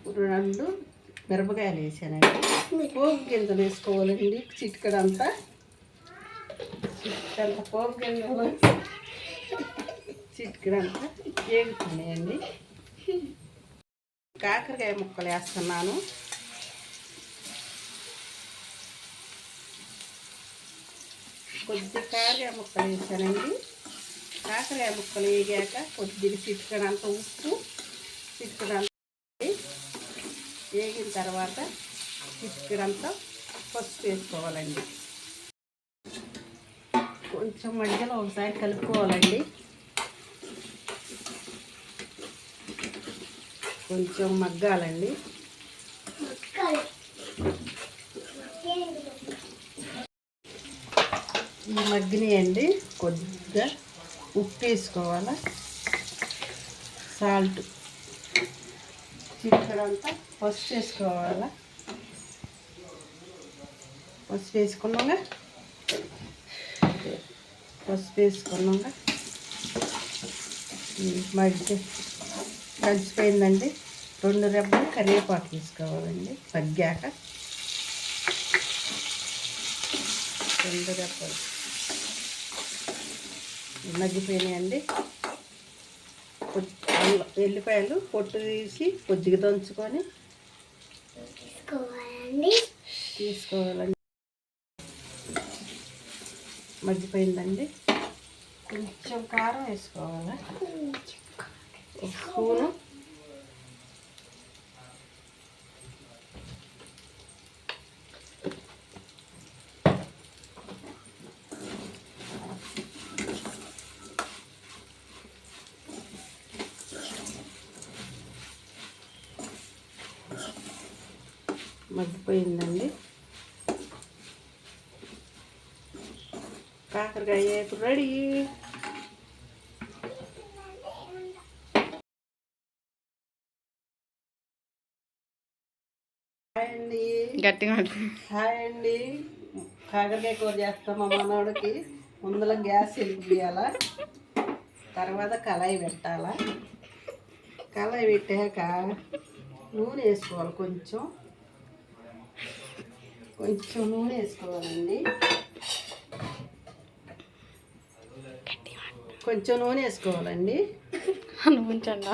2 మిరపకాయలు వేసానండి. పోపు గింజలు వేసుకోవాలండి. చిటికడంతా పోపు గింజలు చిటికడంతా వేగుతున్నాయండి. కాకరకాయ ముక్కలు వేస్తున్నాను. కొద్ది కాకరకాయ ముక్కలు వేసానండి. కాకరకాయ ముక్కలు వేగాక కొద్దిగా చిటికడంత ఉప్పు, చిటికడంత వేగిన తర్వాత చిటికడంతా పసుపు వేసుకోవాలండి. కొంచెం మధ్యలో ఒకసారి కలుపుకోవాలండి. కొంచెం మగ్గాలండి. ఈ మగ్గినాయండి. కొద్దిగా ఉప్పు వేసుకోవాలా, సాల్ట్, చిటికడంతా పసుపు వేసుకోవాలా. పసుపు వేసుకున్నాగా మగ్గి కలిసిపోయిందండి. 2 రెబ్బలు కరివేపాకు తీసుకోవాలండి. మగ్గాక 2 రెబ్బలు మగ్గిపోయినాయండి. ఎల్లిపాయలు పొట్టు తీసి కొద్దిగా దంచుకొని తీసుకోవాలండి. మగ్గిపోయిందండి. కొంచెం కారం వేసుకోవాలి, 1 స్పూను. మగ్గిపోయిందండి. కాకరకాయ రెడీ. గట్టిగా హాయ్ అండి. కాకరకాయ కూర చేస్తాం మా మనోడికి. ముందులో గ్యాస్ వెలిగియాలా, తర్వాత కళాయి పెట్టాలా. కళాయి పెట్టాక నూనె వేసుకోవాలి. కొంచెం నూనె వేసుకోవాలండి. కొంచెం నూనె వేసుకోవాలండి. ఉంచండి.